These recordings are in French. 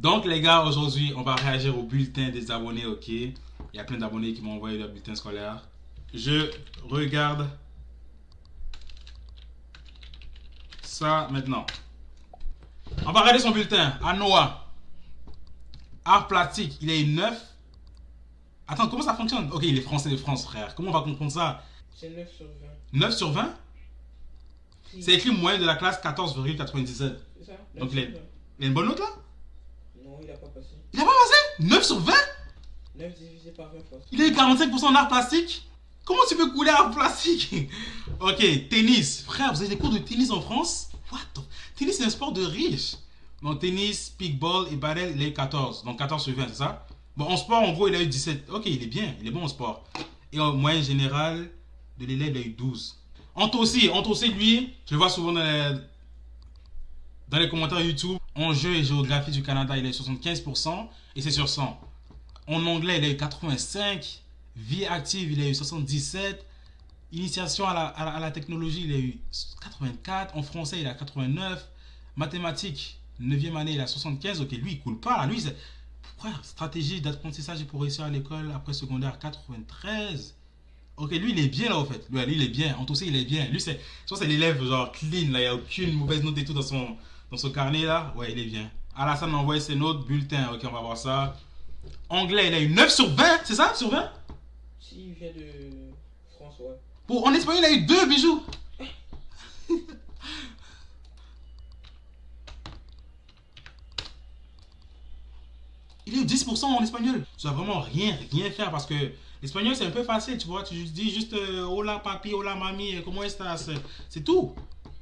Donc, les gars, aujourd'hui, on va réagir au bulletin des abonnés, ok? Il y a plein d'abonnés qui m'ont envoyé leur bulletin scolaire. Je regarde ça maintenant. On va regarder son bulletin. À Noah, art plastique, il est 9. Attends, comment ça fonctionne? Ok, il est français de France, frère. Comment on va comprendre ça? C'est 9 sur 20. 9 sur 20? C'est écrit moyenne de la classe 14,97. C'est ça? Donc, il a une bonne note là? Non, il a pas passé. Il a pas passé? 9 sur 20? 9 divisé par 20 fois. Il a eu 45% en art plastique? Comment tu peux couler art plastique? Ok, tennis. Frère, vous avez des cours de tennis en France? What the... Tennis, c'est un sport de riche. Donc, tennis, pickball et padel, il a eu 14. Donc, 14 sur 20, c'est ça? Bon, en sport, en gros, il a eu 17. Ok, il est bien. Il est bon en sport. Et en moyenne générale de l'élève, il a eu 12. Antossi, lui, je le vois souvent dans les commentaires YouTube. En jeu et géographie du Canada, il a eu 75%. Et c'est sur 100. En anglais, il a eu 85. Vie active, il a eu 77. Initiation à la technologie, il a eu 84. En français, il a 89. Mathématiques, 9e année, il a 75. Ok, lui, il coule pas. Lui, c'est... Pourquoi? Stratégie d'apprentissage pour réussir à l'école après secondaire, 93. Ok, lui, il est bien là, au fait. Lui, il est bien. En tout cas, il est bien. Lui, c'est... Je pense que c'est l'élève, genre, clean, là. Il n'y a aucune mauvaise note et tout dans son carnet, là. Ouais, il est bien. Alassane a envoyé ses notes, bulletin. Ok, on va voir ça. Anglais, il a eu 9 sur 20, c'est ça? Sur 20? Si, il vient de François. Bon, en espagnol, il a eu 2 bijoux. Il a eu 10% en espagnol. Tu dois vraiment rien faire parce que l'espagnol, c'est un peu facile, tu vois. Tu dis juste hola papi, hola mami, comment estás? C'est tout.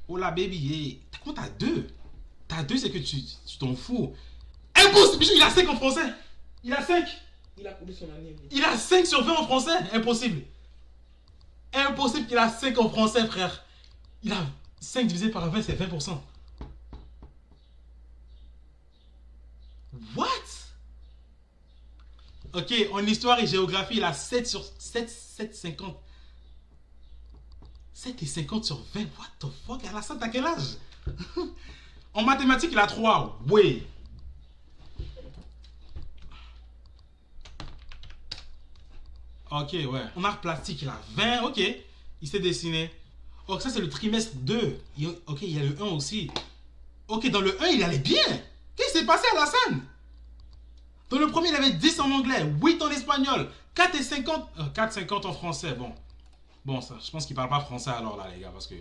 Hola baby. Et comment t'as 2? T'as 2, c'est que tu t'en fous. Impossible, bijoux, il a 5 en français. Il a 5. Il a coulé son année. Oui. Il a 5 sur 20 en français. Impossible. Impossible qu'il a 5 en français, frère. Il a 5 divisé par 20, c'est 20%. What? Ok, en histoire et géographie, il a 7 sur 50. 7 et 50 sur 20. What the fuck? Alassane, t'as quel âge? En mathématiques, il a 3. Ouais. Ok, ouais. En art plastique, il a 20. Ok. Il s'est dessiné. Ok, ça, c'est le trimestre 2. Ok, il y a le 1 aussi. Ok, dans le 1, il allait bien. Qu'est-ce qui s'est passé à Alassane? Dans le premier, il avait 10 en anglais, 8 en espagnol, 4 et 50, 4,50 en français. Bon, ça, je pense qu'il parle pas français alors là, les gars, parce que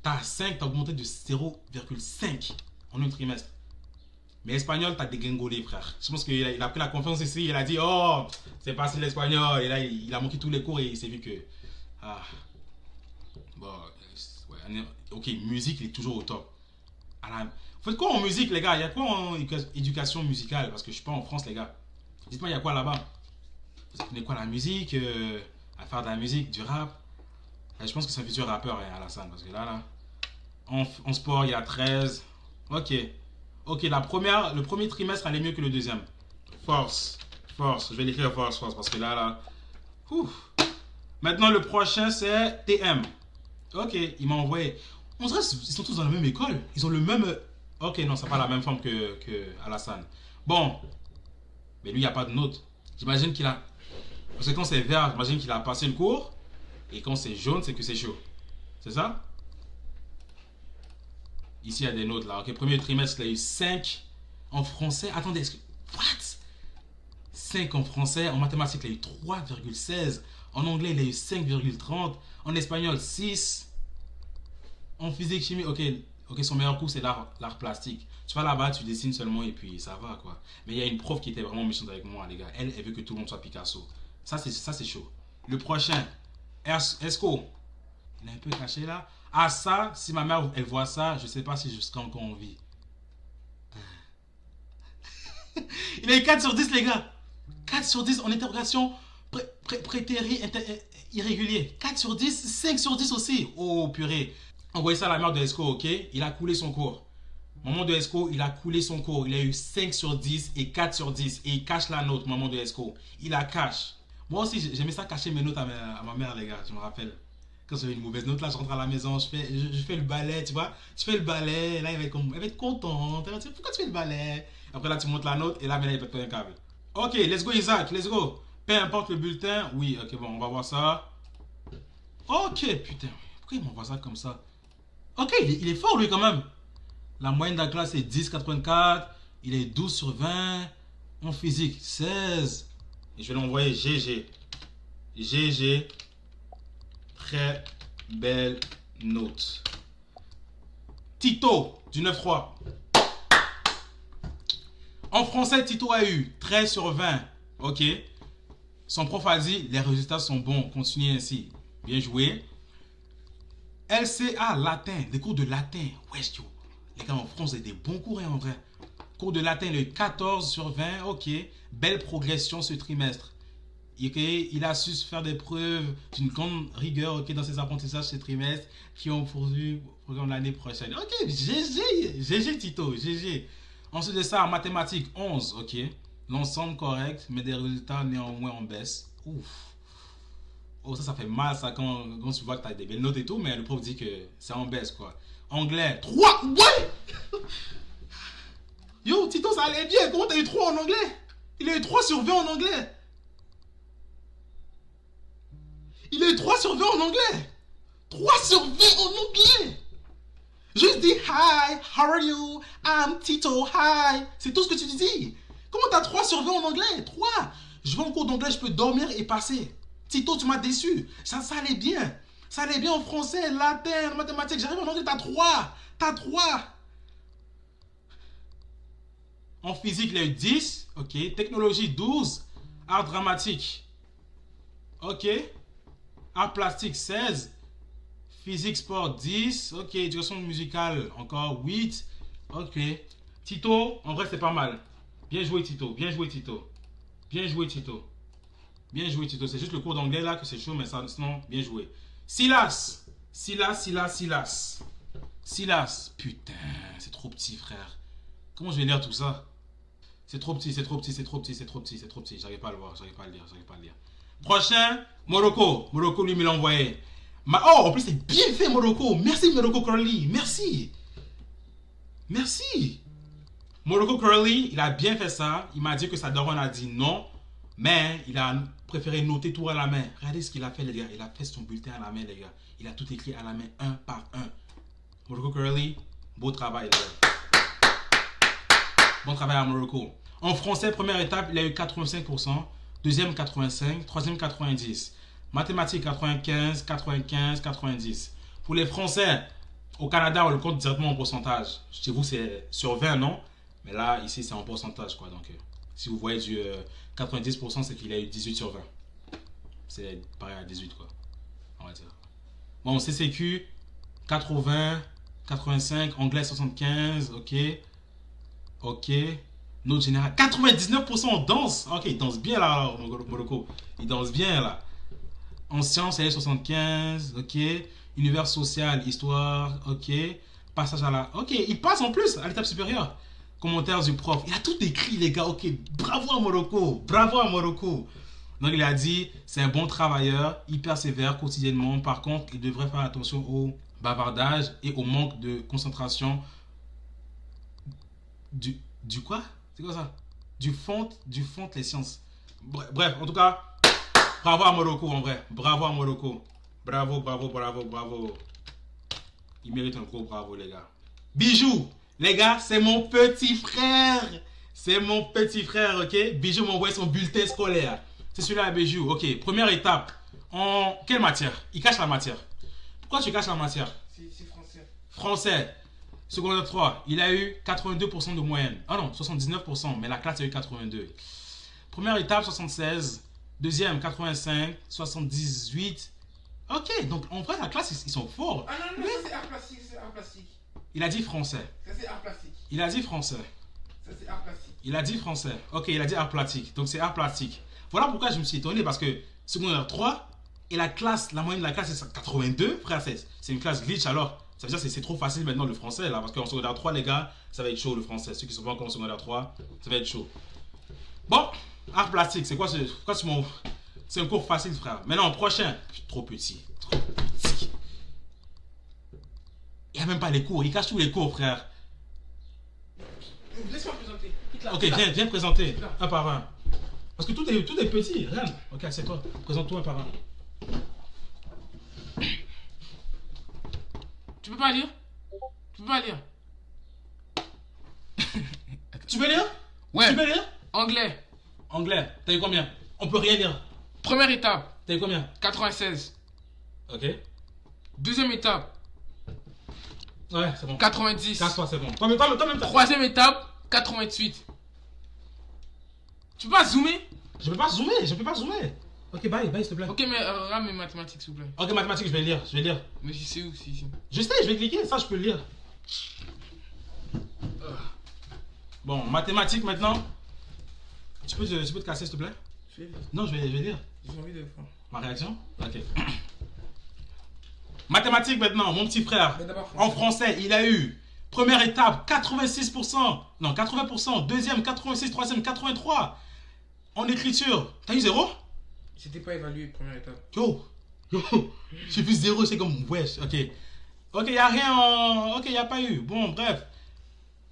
t'as 5, t'as augmenté de 0,5 en un trimestre. Mais espagnol, t'as dégringolé, frère. Je pense qu'il a pris la confiance ici, il a dit, oh, c'est facile l'espagnol. Et là, il a manqué tous les cours et il s'est vu que... Ah, bon, ouais, ok, musique, il est toujours au top. Vous faites quoi en musique, les gars? Il y a quoi en éducation musicale? Parce que je suis pas en France, les gars. Dites-moi, il y a quoi là-bas? Vous apprenez quoi la musique? À faire de la musique, du rap? Je pense que c'est un futur rappeur, hein, Alassane. Parce que là, en sport, il y a 13. Ok. Ok, le premier trimestre allait mieux que le deuxième. Force. Je vais l'écrire force. Parce que là. Ouf. Maintenant, le prochain, c'est TM. Ok, il m'a envoyé. On dirait qu'ils sont tous dans la même école. Ils ont le même... Ok, non, ça n'a pas la même forme que Alassane. Bon. Mais lui, il n'y a pas de note. J'imagine qu'il a... Parce que quand c'est vert, j'imagine qu'il a passé le cours. Et quand c'est jaune, c'est que c'est chaud. C'est ça? Ici, il y a des notes là. Ok, premier trimestre, il a eu 5 en français. Attendez, est-ce que... What? 5 en français. En mathématiques, il a eu 3,16. En anglais, il a eu 5,30. En espagnol, 6. En physique, chimie, ok, son meilleur coup, c'est l'art plastique. Tu vas là-bas, tu dessines seulement et puis ça va, quoi. Mais il y a une prof qui était vraiment méchante avec moi, les gars. Elle veut que tout le monde soit Picasso. Ça, c'est chaud. Le prochain, Esco. Il est un peu caché là. Ah, ça, si ma mère, elle voit ça, je sais pas si je serai encore en vie. Il a eu 4 sur 10, les gars. 4 sur 10 en interrogation prétérie irrégulier. 4 sur 10, 5 sur 10 aussi. Oh, purée. Envoyez ça à la mère de Esco, ok? Il a coulé son cours. Maman de Esco, il a coulé son cours. Il a eu 5 sur 10 et 4 sur 10. Et il cache la note, maman de Esco. Il la cache. Moi aussi, j'aimais ça cacher mes notes à ma mère, les gars. Je me rappelle. Quand j'avais une mauvaise note, là, je rentre à la maison, je fais le ballet, tu vois. Je fais le ballet, là, elle va être contente. Elle va dire, pourquoi tu fais le ballet? Après, là, tu montes la note, et là, maintenant, il pète pas un câble. Ok, let's go, Isaac, let's go. Peu importe le bulletin. Oui, ok, bon, on va voir ça. Ok, putain. Pourquoi il m'envoie ça comme ça? Ok, il est fort, lui, quand même. La moyenne de la classe est 10,84. Il est 12 sur 20. En physique, 16. Et je vais l'envoyer GG. GG. Très belle note. Tito, du 9-3. En français, Tito a eu 13 sur 20. Ok. Son prof a dit, les résultats sont bons. Continuez ainsi. Bien joué. LCA, latin. Des cours de latin. Wesh, yo. Les gars, en France, c'est des bons cours, hein, en vrai. Cours de latin, le 14 sur 20. Ok. Belle progression ce trimestre. Okay. Il a su faire des preuves d'une grande rigueur, okay, dans ses apprentissages ce trimestre qui ont pourvu au programme l'année prochaine. Ok, GG. GG, Tito. GG. Ensuite de ça, en mathématiques, 11. Ok. L'ensemble correct, mais des résultats néanmoins en baisse. Ouf. Oh, ça fait mal, ça, quand tu vois que tu as des belles notes et tout, mais le prof dit que c'est en baisse, quoi. Anglais, 3. Ouais. Yo, Tito, ça allait bien. Comment t'as eu 3 en anglais? Il a eu 3 sur 20 en anglais. Il a eu 3 sur 20 en anglais. 3 sur 20 en anglais. Juste dis hi, how are you? I'm Tito, hi. C'est tout ce que tu dis. Comment t'as 3 sur 20 en anglais? 3. Je vais en cours d'anglais, je peux dormir et passer. Tito, tu m'as déçu. Ça allait bien. Ça allait bien en français, latin, mathématiques. J'arrive en anglais, t'as 3. T'as 3. En physique, il a eu 10. Ok. Technologie, 12. Art dramatique. Ok. Art plastique, 16. Physique, sport, 10. Ok. Éducation musicale, encore 8. Ok. Tito, en vrai, c'est pas mal. Bien joué, Tito. Bien joué, Tito. Bien joué, Tito. Bien joué, Tito. C'est juste le cours d'anglais là que c'est chaud, mais ça, sinon, bien joué. Silas. Silas. Putain, c'est trop petit, frère. Comment je vais lire tout ça? C'est trop petit. J'arrive pas à le voir, j'arrive pas à le lire. Prochain, Morocco. Morocco, lui, me l'a envoyé. Oh, en plus, c'est bien fait, Morocco. Merci, Morocco Curly. Merci. Morocco Curly, il a bien fait ça. Il m'a dit que sa daronne a dit non. Mais il a préféré noter tout à la main. Regardez ce qu'il a fait, les gars. Il a fait son bulletin à la main, les gars. Il a tout écrit à la main, un par un. Morocco Curly, beau travail, les gars. Bon travail à Morocco. En français, première étape, il a eu 85%. Deuxième, 85%. Troisième, 90%. Mathématiques, 95%, 90%. Pour les Français, au Canada, on le compte directement en pourcentage. Chez vous, c'est sur 20, non? Mais là, ici, c'est en pourcentage, quoi. Donc, si vous voyez du 90%, c'est qu'il a eu 18 sur 20. C'est pareil à 18, quoi. On va dire. Bon, CCQ, 80, 85, anglais 75, ok. Note générale, 99% en danse. Ok, il danse bien là, Morocco. Il danse bien là. En sciences, elle est 75, ok. Univers social, histoire, ok. Passage à la... Ok, il passe en plus à l'étape supérieure. Commentaires du prof. Il a tout écrit, les gars. Ok, bravo à Morocco. Donc, il a dit, c'est un bon travailleur, il persévère quotidiennement. Par contre, il devrait faire attention au bavardage et au manque de concentration. Du quoi? C'est quoi ça? Du fond les sciences. Bref, en tout cas, bravo à Morocco, en vrai. Bravo à Morocco. Bravo. Il mérite un gros bravo, les gars. Bijou, les gars, c'est mon petit frère. Ok? Bijou m'a envoyé son bulletin scolaire. C'est celui-là, Bijou. Ok, première étape. En quelle matière? Il cache la matière. Pourquoi tu caches la matière? C'est français. Français. Secondaire 3, il a eu 82% de moyenne. Ah non, 79%, mais la classe a eu 82. Première étape, 76. Deuxième, 85. 78. Ok, donc en vrai, la classe, ils sont forts. Ah non, ça c'est art plastique, Il a dit français. Ça c'est art plastique. Il a dit français. Ça c'est art plastique. Il a dit français. Ok, il a dit art plastique. Donc c'est art plastique. Voilà pourquoi je me suis étonné, parce que secondaire 3, et la moyenne de la classe, c'est 82. Frère, c'est une classe glitch alors. Ça veut dire que c'est trop facile maintenant le français là, parce qu'en secondaire 3, les gars, ça va être chaud le français. Ceux qui sont pas encore en secondaire 3, ça va être chaud. Bon, art plastique, c'est quoi c'est un cours facile, frère. Maintenant, prochain, trop petit. Il n'y a même pas les cours. Il cache tous les cours, frère. Laisse-moi présenter. Ok, viens présenter. Un par un. Parce que tout est petit. Regarde. Ok, c'est toi. Présente-toi un par un. Tu peux pas lire? Tu peux pas lire? Tu veux lire? Ouais. Tu veux lire? Anglais. Anglais. T'as eu combien? On peut rien lire. Première étape, T'as eu combien? 96. Ok. Deuxième étape, Ouais, c'est bon. 90. Casse-toi, c'est bon. Toi-même, Troisième étape, 88. Tu peux pas zoomer? Je peux pas zoomer. Ok, bye, s'il te plaît. Ok, mais regarde mes mathématiques, s'il vous plaît. Ok, mathématiques, je vais lire. Mais je sais où, c'est ici. Je sais, je vais cliquer, ça je peux le lire. Bon, mathématiques maintenant. Tu peux te casser, s'il te plaît? Je vais lire. Non, je vais lire. J'ai envie de le faire. Ma réaction? Ok. Mathématiques maintenant, mon petit frère. Mais d'abord, En français, il a eu première étape 86%. Non, 80%. Deuxième 86, troisième 83. En écriture, t'as eu 0? J'étais pas évalué, première étape. Yo, j'ai vu 0, c'est comme wesh. Ok. Ok, y a rien en. Ok, y a pas eu. Bon, bref.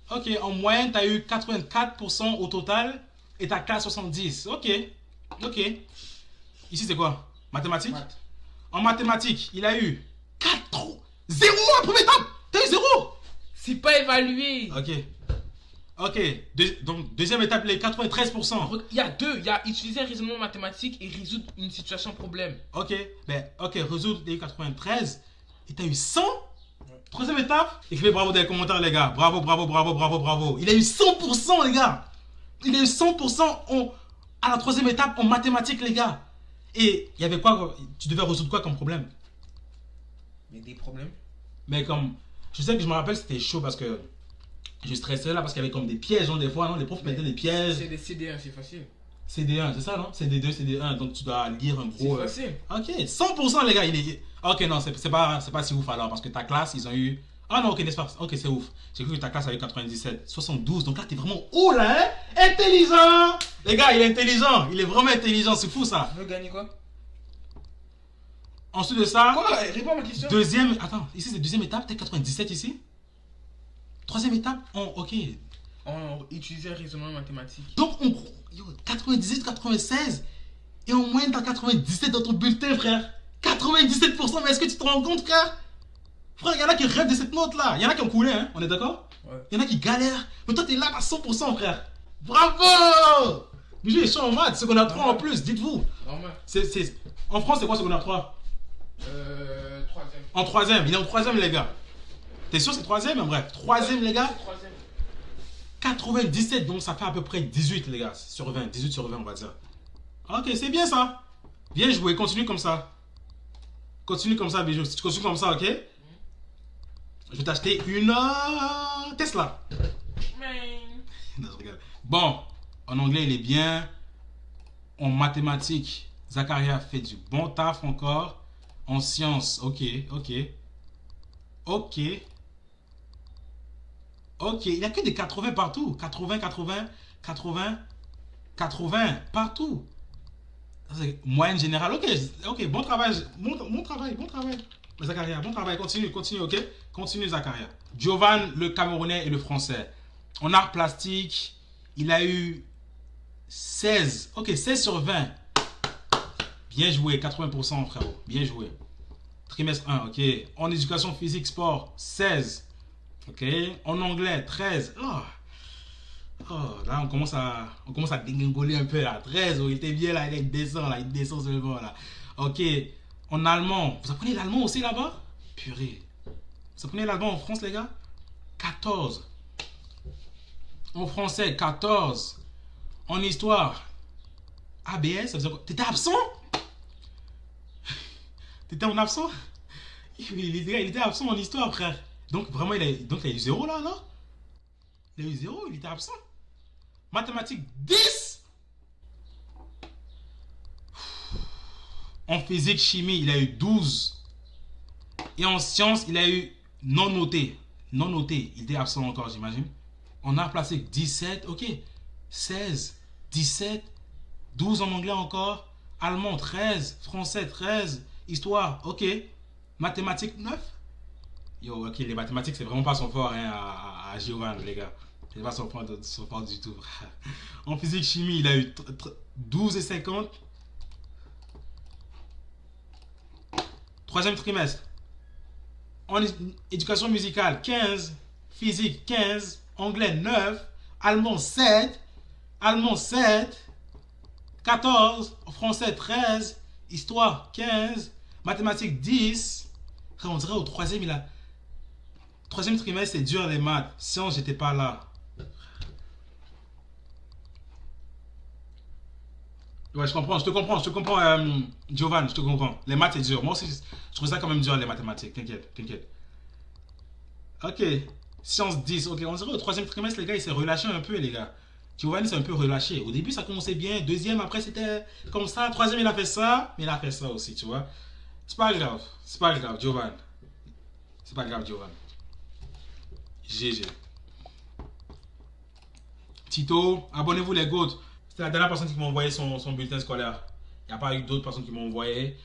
Ok, en moyenne, t'as eu 84% au total et ta classe 70. Ok. Ici, c'est quoi? Mathématiques? Maths. En mathématiques, il a eu 4. 0 en première étape. T'as eu 0. C'est pas évalué. Ok. Donc, deuxième étape, les 93%. Il y a deux. Il y a utiliser un raisonnement mathématique et résoudre une situation problème. Ok. Résoudre les 93. Et t'as eu 100. Troisième étape. Écrivez bravo dans les commentaires, les gars. Bravo. Il a eu 100%, les gars. Il a eu 100% à la troisième étape en mathématiques, les gars. Et il y avait quoi? Tu devais résoudre quoi comme problème? Mais des problèmes. Mais comme. Je sais que je me rappelle, c'était chaud parce que. Je stressais là parce qu'il y avait comme des pièges, non? Des fois, non? Les profs mettaient des pièges. C'est des CD1, c'est facile. CD1, c'est ça, non? CD2, CD1. Donc tu dois lire un C'est gros. facile. Ok, 100% les gars, il est. Ok, non, c'est pas si ouf alors parce que ta classe, ils ont eu. Ah non, ok, n'est-ce pas? Ok, c'est ouf. J'ai cru que ta classe avait 97, 72. Donc là, t'es vraiment haut là, hein? Intelligent! Les gars, il est intelligent. Il est vraiment intelligent, c'est fou ça. Tu veux gagner quoi? Ensuite de ça. Quoi? Réponds à ma question. Deuxième. Attends, ici c'est deuxième étape, t'es 97 ici. Troisième étape, ok. On utilisait un raisonnement mathématique. Donc on. 98, 96. Et en moyenne, t'as 97 dans ton bulletin, frère. 97%, mais est-ce que tu te rends compte, frère? Frère, il y en a qui rêvent de cette note-là. Il y en a qui ont coulé, hein. On est d'accord? Ouais. Il y en a qui galèrent. Mais toi, t'es là à 100%, frère. Bravo! Bijou est chaud en maths. Secondaire 3 en plus, dites-vous. Normal. En France, c'est quoi secondaire 3? Troisième. En troisième. Il est en troisième, les gars. T'es sûr c'est troisième? Bref, troisième, les gars. Troisième. 97, donc ça fait à peu près 18, les gars. Sur 20. 18 sur 20, on va dire. Ok, c'est bien ça. Bien joué. Continue comme ça. Continue comme ça, Bijou. Si tu continues comme ça, ok? Je vais t'acheter une Tesla. Mais... Non, je rigole. Bon, en anglais, il est bien. En mathématiques, Zakaria fait du bon taf encore. En sciences, ok. Il n'y a que des 80 partout. 80, partout. C'est moyenne générale. Ok, bon travail. Bon travail. Zakaria, bon travail. Continue, ok? Continue, Zakaria. Jovan, le Camerounais et le Français. En art plastique, il a eu 16. Ok, 16 sur 20. Bien joué, 80%, frérot. Bien joué. Trimestre 1, ok. En éducation physique, sport, 16. Ok. En anglais, 13. Là, on commence à dégringoler un peu, là. 13, il était bien, là. Il descend seulement, là. Ok. En allemand, vous apprenez l'allemand aussi, là-bas? Purée. Vous apprenez l'allemand en France, les gars? 14. En français, 14. En histoire, ABS, ça veut dire quoi? T'étais absent? T'étais en absent? Il était absent en histoire, frère. Donc, vraiment, il a eu 0 là, non? Il a eu 0, il était absent. Mathématiques, 10. En physique, chimie, il a eu 12. Et en sciences, il a eu non noté. Non noté, il était absent encore, j'imagine. En art plastique, 17, ok. 16, 17, 12 en anglais encore. Allemand, 13. Français, 13. Histoire, ok. Mathématiques, 9. Yo, ok, les mathématiques, c'est vraiment pas son fort hein, à Giovanni, les gars. C'est pas son fort du tout. En physique, chimie, il a eu 12,50. Troisième trimestre. En éducation musicale, 15. Physique, 15. Anglais, 9. Allemand, 7. Allemand, 7. 14. Français, 13. Histoire, 15. Mathématiques, 10. On dirait au troisième, il a... Troisième trimestre, c'est dur les maths. Sciences, j'étais pas là. Ouais, je te comprends, Giovanni, je te comprends. Les maths, c'est dur. Moi aussi, je trouve ça quand même dur, les mathématiques. T'inquiète. Ok, sciences 10. Ok, on dirait au troisième trimestre, les gars, il s'est relâché un peu, les gars. Giovanni s'est un peu relâché. Au début, ça commençait bien. Deuxième, après, c'était comme ça. Troisième, il a fait ça. Mais il a fait ça aussi, tu vois. C'est pas grave, Giovanni. C'est pas grave, Giovanni. GG. Tito, abonnez-vous les gouttes. C'était la dernière personne qui m'a envoyé son bulletin scolaire. Il n'y a pas eu d'autres personnes qui m'ont envoyé.